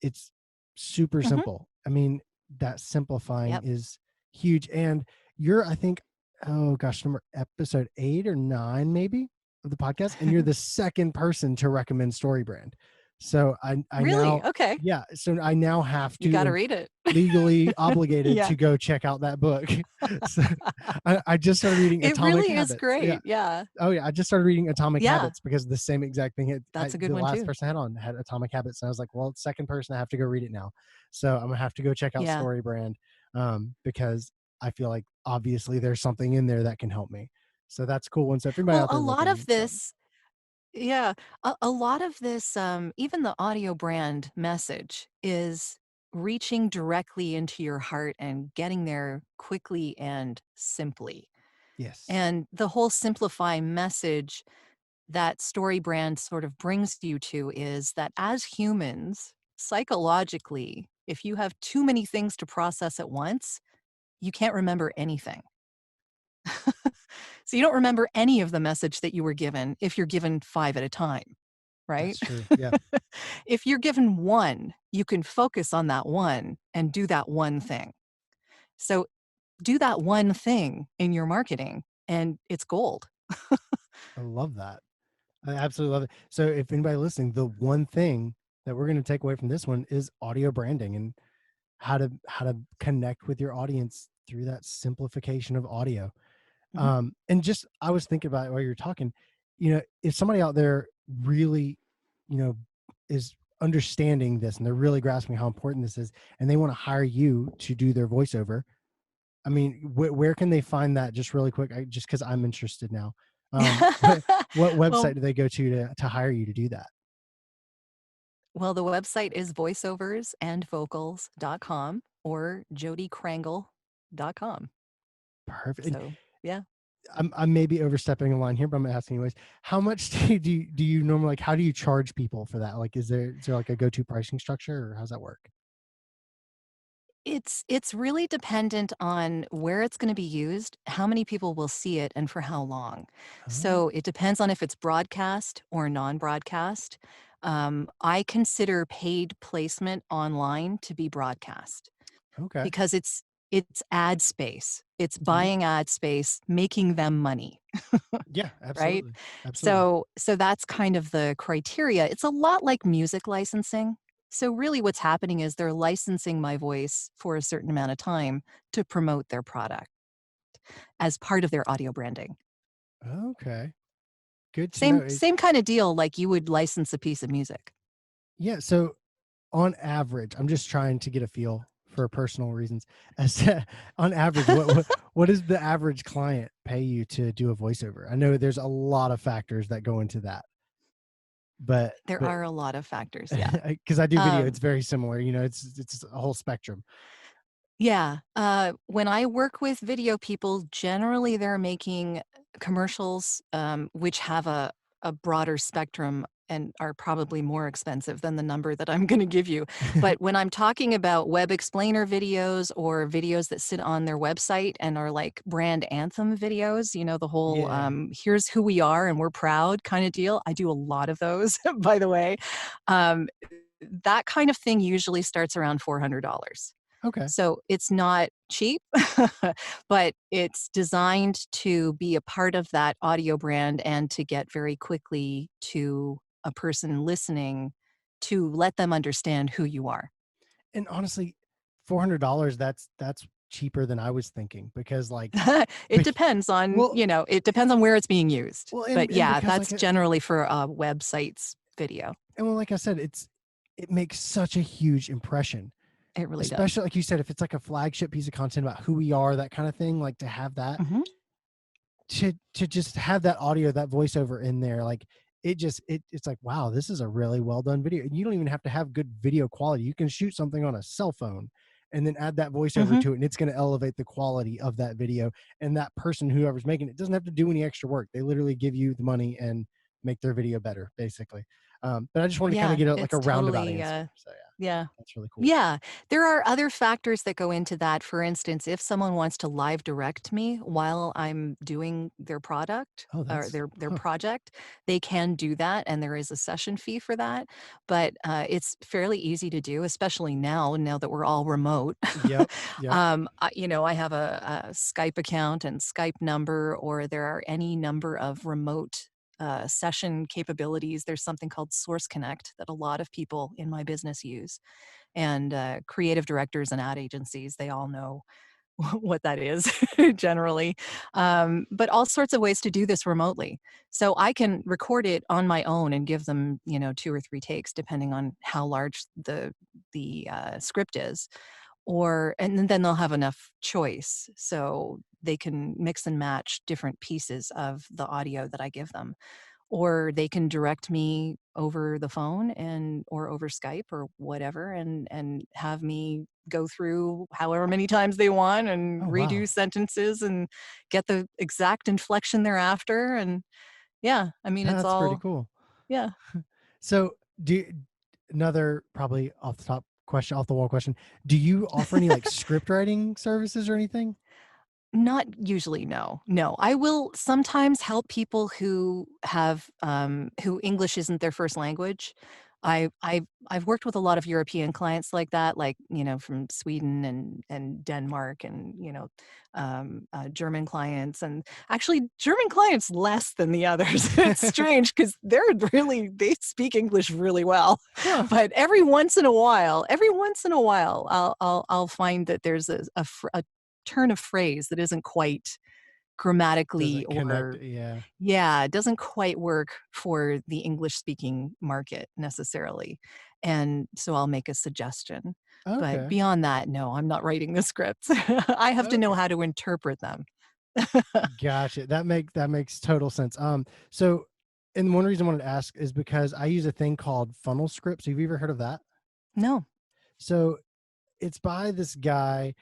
It's super simple. I mean, that simplifying is huge. And you're, I think, oh gosh, episode 8 or 9 maybe of the podcast, and you're the second person to recommend Story Brand. So I Really? now, Okay. yeah. So I now have to, You got to read it. legally obligated to go check out that book. So I just started reading It Atomic really Habits. is great. Yeah. Oh yeah, I just started reading Atomic Yeah. Habits because the same exact thing. That's a good the one last too. person I had on had Atomic Habits, and I was like, well, second person, I have to go read it now. So I'm gonna have to go check out Yeah. Story Brand, because I feel like obviously there's something in there that can help me. So that's cool. Once everybody Well, out there a lot looking, of this, yeah, a lot of this, even the audio brand message is reaching directly into your heart and getting there quickly and simply. yes, And the whole simplify message that Story Brand sort of brings you to is that as humans, psychologically, if you have too many things to process at once, you can't remember anything. So you don't remember any of the message that you were given if you're given 5 at a time, right? that's true. Yeah, If you're given 1, you can focus on that 1 and do that one thing. So do that one thing in your marketing and it's gold. I love that. I absolutely love it. So if anybody listening, the one thing that we're going to take away from this one is audio branding, and how to connect with your audience through that simplification of audio. Mhm. And just, I was thinking about it while you're talking, if somebody out there really, is understanding this and they're really grasping how important this is, and they want to hire you to do their voiceover, I mean, where can they find that? Just really quick, just because I'm interested now. What Well website do they go to hire you to do that? well, the website is voiceoversandvocals.com or jodikrangle.com. Perfect. And So, yeah. I may be overstepping a line here, but I'm asking anyways. How much do you normally, like? How do you charge people for that? Like, is there like a go-to pricing structure, or how's that work? It's really dependent on where it's gonna be used, how many people will see it, and for how long. Oh, So, it depends on if it's broadcast or non-broadcast. I consider paid placement online to be broadcast okay. because it's ad space. It's Mhm. buying ad space, making them money, Yeah, right? absolutely. Absolutely. So that's kind of the criteria. It's a lot like music licensing. So really what's happening is they're licensing my voice for a certain amount of time to promote their product as part of their audio branding. Okay. Good to know. Same kind of deal like you would license a piece of music. Yeah, so on average, I'm just trying to get a feel for personal reasons. As to, on average, what does the average client pay you to do a voiceover? I know there's a lot of factors that go into that, but There but are a lot of factors, yeah. because I do video, Um it's very similar. It's a whole spectrum. Yeah, when I work with video people, generally they're making commercials, which have a broader spectrum and are probably more expensive than the number that I'm gonna give you. But when I'm talking about web explainer videos or videos that sit on their website and are like brand anthem videos, you know, the whole, Yeah. "Here's who we are and we're proud" kinda deal, I do a lot of those, by the way. Um, that kind of thing usually starts around $400. Okay. So it's not cheap, but it's designed to be a part of that audio brand and to get very quickly to a person listening to let them understand who you are. And honestly, $400, that's cheaper than I was thinking because It bec- depends on, well, it depends on where it's being used. well, But and yeah, because that's generally for a website's video. and well, like I said, it makes such a huge impression, It really does. especially like you said, if it's like a flagship piece of content about who we are, that kind of thing, like to have that, Mhm. to just have that audio, that voiceover in there, like it's like, wow, this is a really well done video. And you don't even have to have good video quality. You can shoot something on a cell phone and then add that voiceover Mhm. to it, and it's going to elevate the quality of that video. And that person, whoever's making it, doesn't have to do any extra work. They literally give you the money and make their video better, basically. But I just wanted to kind of Yeah, get like a it's roundabout totally, answer. So yeah, yeah. that's really cool. Yeah, there are other factors that go into that. For instance, if someone wants to live direct me while I'm doing their product Oh, or that's their huh. project, they can do that, and there is a session fee for that. But it's fairly easy to do, especially now that we're all remote. Yep, yep. I have a Skype account and Skype number, or there are any number of remote session capabilities. There's something called Source Connect that a lot of people in my business use and creative directors and ad agencies, they all know what that is generally. But all sorts of ways to do this remotely. So I can record it on my own and give them, 2 or 3 takes, depending on how large the script is. Or and then they'll have enough choice, so they can mix and match different pieces of the audio that I give them, or they can direct me over the phone and or over Skype or whatever and have me go through however many times they want and Oh redo wow, sentences and get the exact inflection they're after, and yeah, I mean, it's that's pretty all cool. yeah. So, another probably off the top question, off the wall question. Do you offer any like script writing services or anything? Not usually, no. No, I will sometimes help people who have, who English isn't their first language. I've worked with a lot of European clients like that, like, from Sweden and Denmark and, German clients, and actually German clients less than the others. It's strange because 'cause they speak English really well. Huh. But every once in a while, I'll find that there's a turn of phrase that isn't quite grammatically Doesn't connect. or Yeah. yeah, it doesn't quite work for the English speaking market necessarily. And so I'll make a suggestion. But Okay. beyond that, no, I'm not writing the scripts. I have to know Okay. how to interpret them. Gotcha. That makes total sense. So, and one reason I wanted to ask is because I use a thing called funnel scripts. Have you ever heard of that? No. So it's by this guy,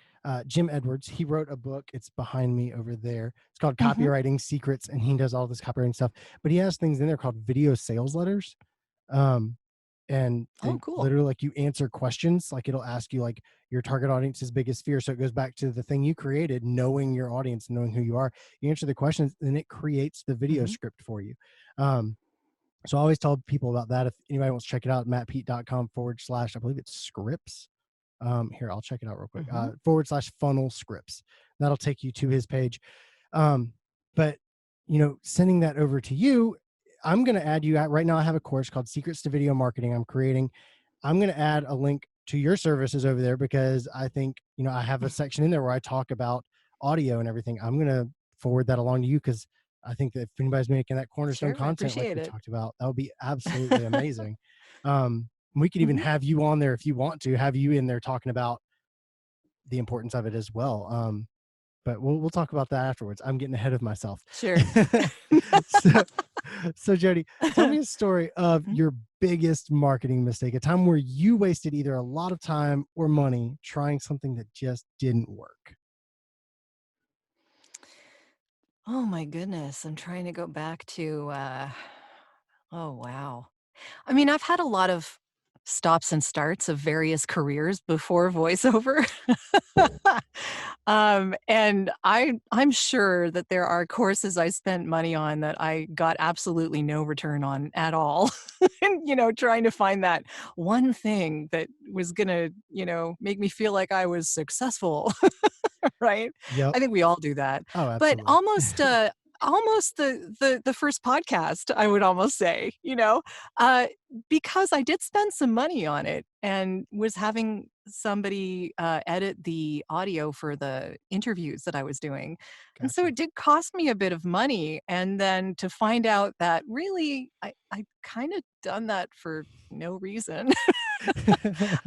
Jim Edwards. He wrote a book. It's behind me over there. It's called Mhm. Copywriting Secrets, and he does all this copywriting stuff. But he has things in there called video sales letters. Um, and Oh, they cool. literally, like, you answer questions, like it'll ask you like your target audience's biggest fear. So it goes back to the thing you created, knowing your audience, knowing who you are. You answer the questions and it creates the video Mhm. script for you. um, so I always tell people about that. If anybody wants to check it out, mattpeet.com/, I believe it's scripts. Here, I'll check it out real quick. Mhm. /funnel scripts. That'll take you to his page. Um, but sending that over to you, I'm going to add you at right now. I have a course called Secrets to Video Marketing I'm creating. I'm going to add a link to your services over there because I think, I have a section in there where I talk about audio and everything. I'm going to forward that along to you because I think that if anybody's making that cornerstone Sure, I content like appreciate we it. talked about, that would be absolutely amazing. We could even Mhm. have you on there if you want to have you in there talking about the importance of it as well. But we'll talk about that afterwards. I'm getting ahead of myself. Sure. so, so Jodi, tell me a story of Mhm. your biggest marketing mistake, a time where you wasted either a lot of time or money trying something that just didn't work. Oh my goodness, I'm trying to go back to, oh, wow. I mean, I've had a lot of stops and starts of various careers before voiceover. And I'm sure that there are courses I spent money on that I got absolutely no return on at all. And, trying to find that one thing that was gonna, make me feel like I was successful. Right? Yep. I think we all do that. Oh, But absolutely. almost the first podcast, I would almost say, uh, because I did spend some money on it and was having somebody, edit the audio for the interviews that I was doing. And so Gotcha. it did cost me a bit of money, and then to find out that really I kinda done that for no reason.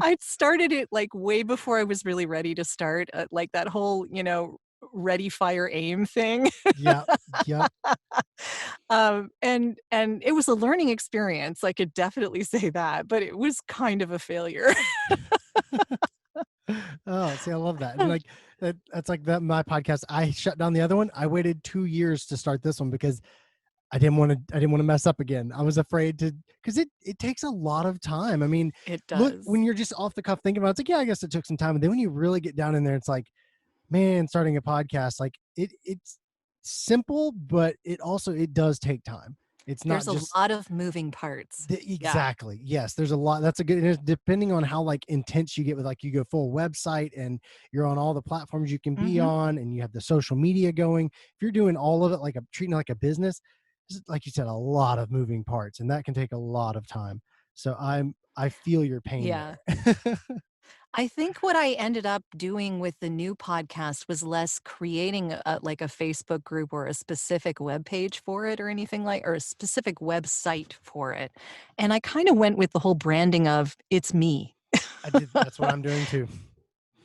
I started it, like, way before I was really ready to start, like, that whole, ready, fire, aim thing. Yep. Yep. And it was a learning experience, I could definitely say that, but it was kind of a failure. Oh, see, I love that. And like that's like that my podcast. I shut down the other one. I waited 2 years to start this one because I didn't want to mess up again. I was afraid to because it takes a lot of time. I mean, It look, does. when you're just off the cuff thinking about it, it's like, yeah, I guess it took some time. And then when you really get down in there, it's like, man, starting a podcast, like it's simple, but it does take time. It's not There's a just lot of moving parts. Yeah. exactly. Yes, there's a lot. That's a good. And it's depending on how like intense you get with like you go full website and you're on all the platforms you can be Mhm. on, and you have the social media going. If you're doing all of it like treating it like a business, like you said, a lot of moving parts, and that can take a lot of time. So I feel your pain Yeah. there. I think what I ended up doing with the new podcast was less creating like a Facebook group or a specific web page for it or anything like, or a specific website for it. And I kind of went with the whole branding of it's me. I did. That's what I'm doing too.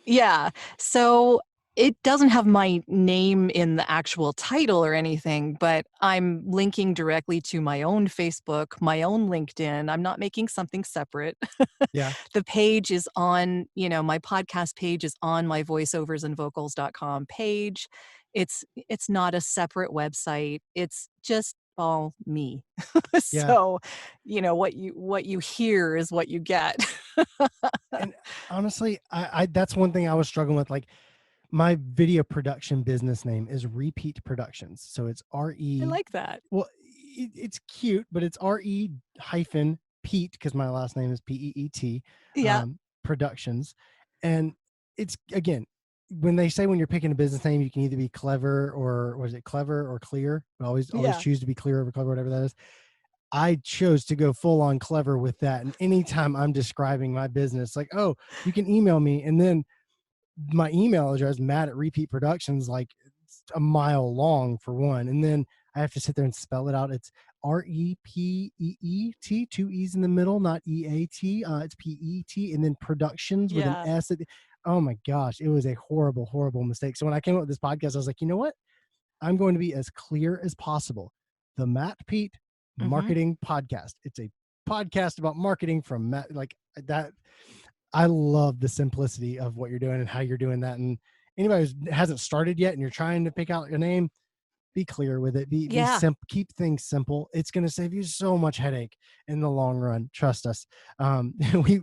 Yeah. So it doesn't have my name in the actual title or anything, but I'm linking directly to my own Facebook, my own LinkedIn. I'm not making something separate. Yeah. The page is on, my podcast page is on my voiceoversandvocals.com page. It's not a separate website. It's just all me. Yeah. So, what you hear is what you get. And honestly, I that's one thing I was struggling with. Like my video production business name is Repeat Productions. So it's I RE. like that. Well, it's cute, but it's RE hyphen Peet because my last name is PEET, Yeah. Productions. And it's again, when they say when you're picking a business name, you can either be clever or was it clever or clear? I always Yeah. choose to be clear over clever, whatever that is. I chose to go full on clever with that. And anytime I'm describing my business, like, oh, you can email me. And then my email address, Matt at Repeat Productions, like it's a mile long for one. And then I have to sit there and spell it out. It's REPEET, two E's in the middle, not EAT. It's PET, and then productions with an Yeah. S at the, oh my gosh, it was a horrible, horrible mistake. So when I came up with this podcast, I was like, you know what? I'm going to be as clear as possible. The Matt Pete Mhm. Marketing Podcast. It's a podcast about marketing from Matt, like that. I love the simplicity of what you're doing and how you're doing that. And anybody who hasn't started yet and you're trying to pick out a name, Be clear with it. Be Yeah. simple. Keep things simple. It's going to save you so much headache in the long run. Trust us.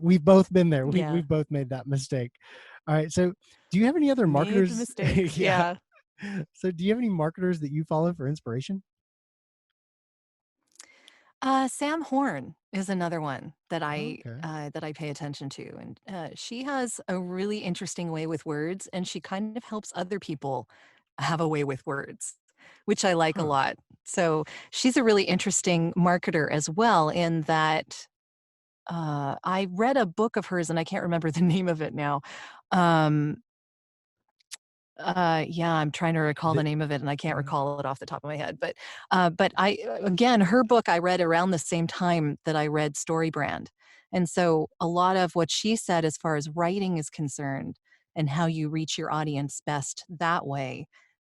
We've both been there. Yeah. We've both made that mistake. All right. So, do you have any other Made the marketers? mistake. Yeah. Yeah. So, do you have any marketers that you follow for inspiration? Sam Horn is another one Okay. that I pay attention to, and she has a really interesting way with words, and she kind of helps other people have a way with words, which I like a Huh. lot. So she's a really interesting marketer as well. In that I read a book of hers, and I can't remember the name of it now. Um, yeah, I'm trying to recall the The, name of it, and I can't uh, recall it off the top of my head. But again, her book I read around the same time that I read Storybrand, and so a lot of what she said as far as writing is concerned, and how you reach your audience best that way,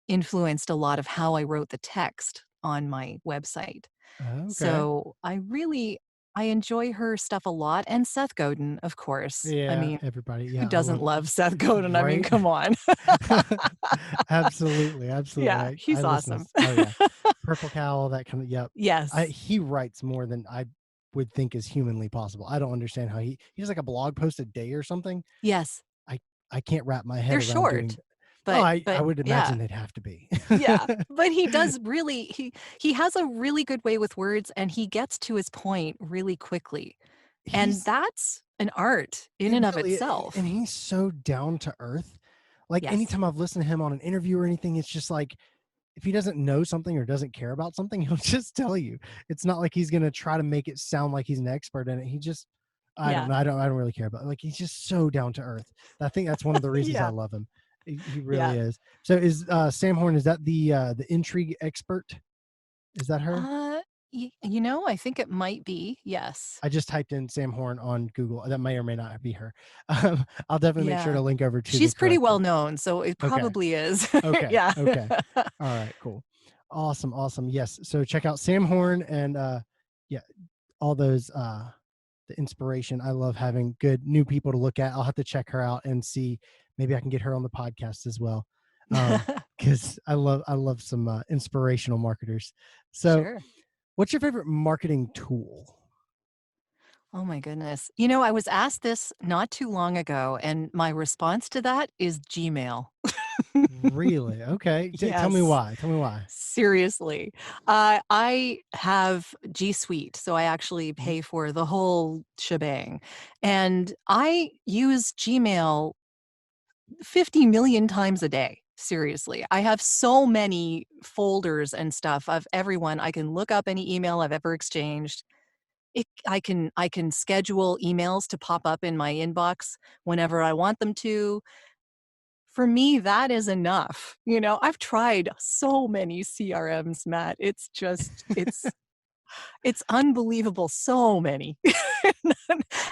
influenced a lot of how I wrote the text on my website. okay. So I enjoy her stuff a lot, and Seth Godin, of course. I Yeah. mean, Everybody. who Yeah. I doesn't love. love Seth Godin? I mean, Right. come on. Absolutely, absolutely. Yeah, I he's listen to awesome. oh yeah. Purple Cow, that kind of yep. Yes. He writes more than I would think is humanly possible. I don't understand how he does like a blog post a day or something. Yes. I I can't wrap my head They're around doing short, oh, I but would yeah. imagine they'd have to be. Yeah, but he does really he has a really good way with words, and he gets to his point really quickly, and He's that's an art in it and of really and itself. he's so down to earth. Like Yes. anytime I've listened to him on an interview or anything, it's just like if he doesn't know something or doesn't care about something, he'll just tell you. It's not like he's gonna try to make it sound like he's an expert in it. He just I don't Yeah. know. I don't really care about it. Like he's just so down to earth. I think that's one of the reasons I Yeah. love him. He really Yeah. is. So is Sam Horn, is that the intrigue expert? Is that her? Uh, I think it might be, yes. I just typed in Sam Horn on Google. That may or may not be her. I'll definitely make sure Yeah. to link over to the She's pretty correct well one. known, so it Okay. probably is. Okay. Yeah. Okay. All right. Cool. Awesome. Awesome. Yes. So check out Sam Horn and yeah, all those the inspiration. I love having good new people to look at. I'll have to check her out and see maybe I can get her on the podcast as well. Because I love some inspirational marketers. So Sure. what's your favorite marketing tool? Oh my goodness. I was asked this not too long ago, and my response to that is Gmail. Really? Okay. Tell me Yes. why. Tell me why. Seriously. I have G Suite, so I actually Mhm. pay for the whole shebang. And I use Gmail 50 million times a day. Seriously. I have so many folders and stuff of everyone. I can look up any email I've ever exchanged. I can schedule emails to pop up in my inbox whenever I want them to. For me, that is enough. I've tried so many CRMs, Matt. It's unbelievable, so many.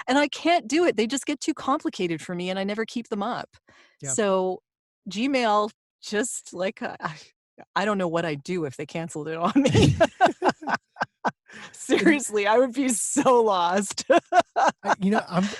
And I can't do it. They just get too complicated for me, and I never keep them up. Yeah. So, Gmail, just like, I don't know what I'd do if they canceled it on me. And Seriously, I would be so lost.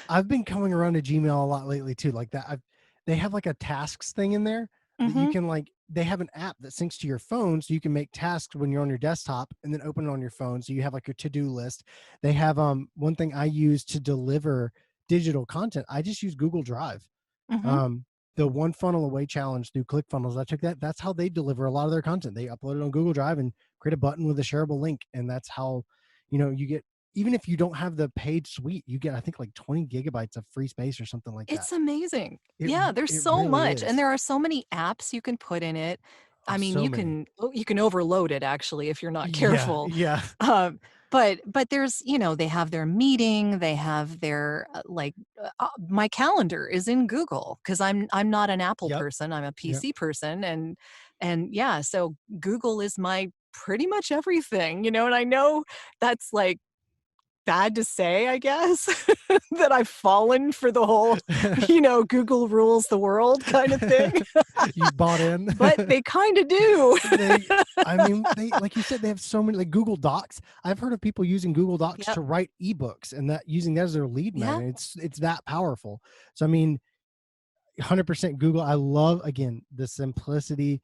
I've been coming around to Gmail a lot lately too. Like that, they have like a tasks thing in there that you Mhm, can like. They have an app that syncs to your phone, so you can make tasks when you're on your desktop and then open it on your phone. So you have like your to-do list. They have one thing I use to deliver digital content. I just use Google Drive. mhm. Um, the One Funnel Away challenge through ClickFunnels, I took that. That's how they deliver a lot of their content. They upload it on Google Drive and create a button with a shareable link, and that's how you get. Even if you don't have the paid suite, you get I think like 20 gigabytes of free space or something like that. It's amazing. It Yeah, there's it so really much, and is. there are so many apps you can put in it. Oh, I mean, so you many. can you can overload it actually if you're not Yeah, careful. yeah. But there's they have their meeting, they have their, my calendar is in Google because I 'cause I'm not an Apple Yep, person, I'm a yep. PC person, and yeah, so Google is my pretty much everything, and I know that's, like, bad to say, I guess, that I've fallen for the whole, Google rules the world kinda thing, You've bought in. but they kinda do. They I mean, they like you said, they have so many like Google Docs. I've heard of people using Google Docs Yep. to write ebooks and that using that as their lead Yeah. magnet. It's that powerful. So I mean, 100% Google. I love again the simplicity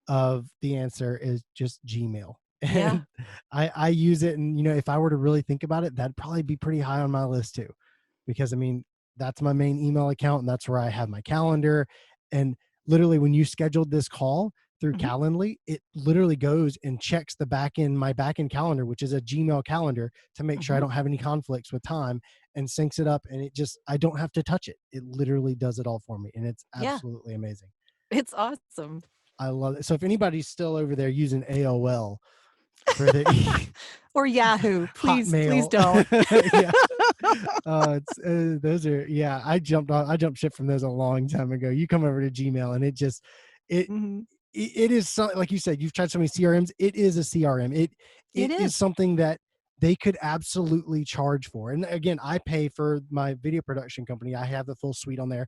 of the answer is just Gmail. Yeah. And I use it. And, if I were to really think about it, that'd probably be pretty high on my list too, because that's my main email account and that's where I have my calendar. And literally when you scheduled this call through Mhm. Calendly, it literally goes and checks my back end calendar, which is a Gmail calendar, to make sure I Mhm. don't have any conflicts with time, and syncs it up. And I don't have to touch it. It literally does it all for me. And it's Yeah. absolutely amazing. It's awesome. I love it. So if anybody's still over there using AOL for their Or Yahoo, please Hotmail, don't. yeah, those are, yeah. I jumped ship from those a long time ago. You come over to Gmail, and it Mhm. it is something, like you said, you've tried so many CRMs. It is a CRM. It It is is. something that they could absolutely charge for. And again, I pay for my video production company. I have the full suite on there.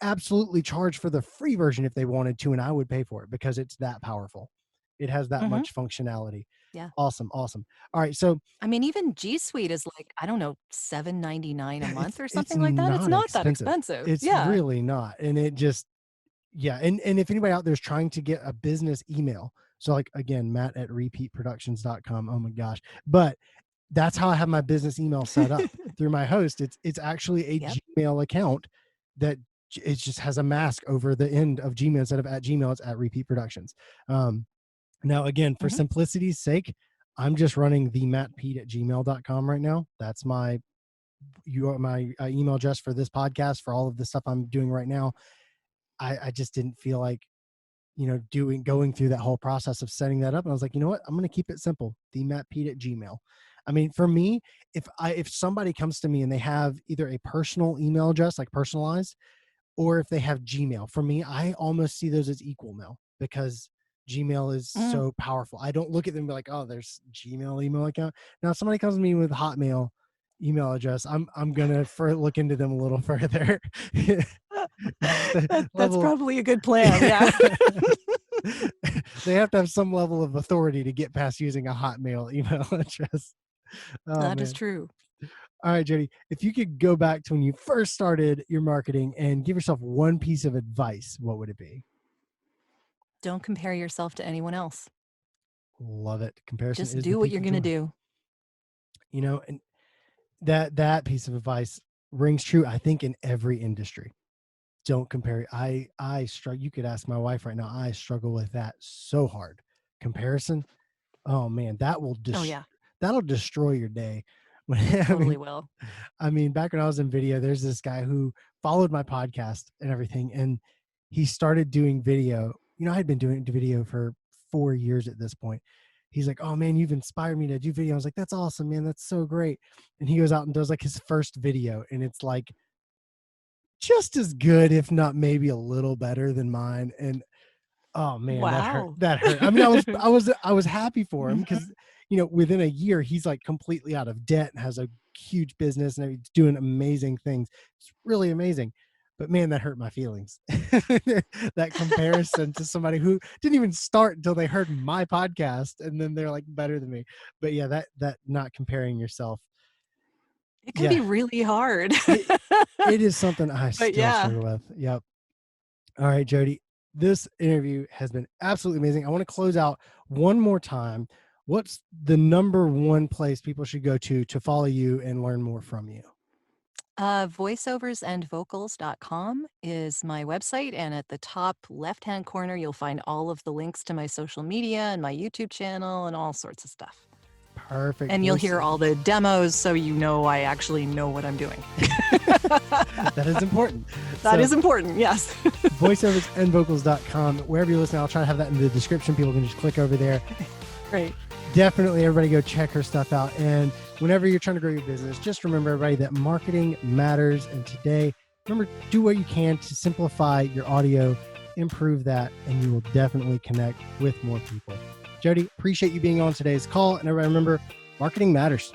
Absolutely charge for the free version if they wanted to, and I would pay for it because it's that powerful. It has that Mhm. much functionality. Yeah. Awesome, awesome. All right, so I mean, even G Suite is like, I don't know, $7.99 a yeah, month or it's something like that. It's not not that expensive. expensive. It's Yeah. really not, and it just, yeah. And if anybody out there is trying to get a business email, so like again, Matt at repeatproductions.com. Oh my gosh, but that's how I have my business email set up through my host. It's actually a Yep. Gmail account that it just has a mask over the end of Gmail. Instead of at Gmail, it's at Repeat Productions. Now, again, for Mhm. simplicity's sake, I'm just running the mattpeet@gmail.com right now. That's my email address for this podcast, for all of the stuff I'm doing right now. I just didn't feel like, going through that whole process of setting that up. And I was like, you know what? I'm going to keep it simple. The mattpeet@gmail. I mean, for me, if somebody comes to me and they have either a personal email address, like personalized, or if they have Gmail, for me, I almost see those as equal now, because Gmail is Mm. so powerful. I don't look at them and be like, oh, there's Gmail email account. Now, if somebody comes to me with Hotmail email address, I'm gonna look into them a little further. Just a That's level. probably a good plan. Yeah. They have to have some level of authority to get past using a Hotmail email address. Oh That is man. true. All right, Jodi, if you could go back to when you first started your marketing and give yourself one piece of advice, what would it be? Don't compare yourself to anyone else. Love it. Comparison Just is the do what thief you're of going to joy. do. And that piece of advice rings true, I think, in every industry. Don't compare. I struggle. You could ask my wife right now. I struggle with that so hard. Comparison. Oh man, Oh, yeah. that'll destroy your day. When It I totally mean, will. back when I was in video, there's this guy who followed my podcast and everything, and he started doing video. I had been doing video for 4 years at this point. He's like, "Oh man, you've inspired me to do video." I was like, "That's awesome, man. That's so great." And he goes out and does like his first video, and it's like just as good, if not maybe a little better than mine. And oh man, that hurt. Wow. That hurt. I mean, I was happy for him because, within a year he's like completely out of debt and has a huge business and he's doing amazing things. It's really amazing. But man, that hurt my feelings. That comparison to somebody who didn't even start until they heard my podcast and then they're like better than me. But yeah, that not comparing yourself. It can Yeah, be really hard. it it is something I But still yeah. struggle with. Yep. All right, Jodi, this interview has been absolutely amazing. I want to close out one more time. What's the number one place people should go to follow you and learn more from you? Voiceoversandvocals.com is my website, and at the top left-hand corner, you'll find all of the links to my social media and my YouTube channel and all sorts of stuff. Perfect. And you'll hear all the demos, so you know I actually know what I'm doing. That is important. That is important, yes. Voiceoversandvocals.com. Wherever you're listening, I'll try to have that in the description. People can just click over there. Great. Definitely, everybody go check her stuff out. And whenever you're trying to grow your business, just remember, everybody, that marketing matters. And today, remember, do what you can to simplify your audio, improve that, and you will definitely connect with more people. Jodi, appreciate you being on today's call. And everybody remember, marketing matters.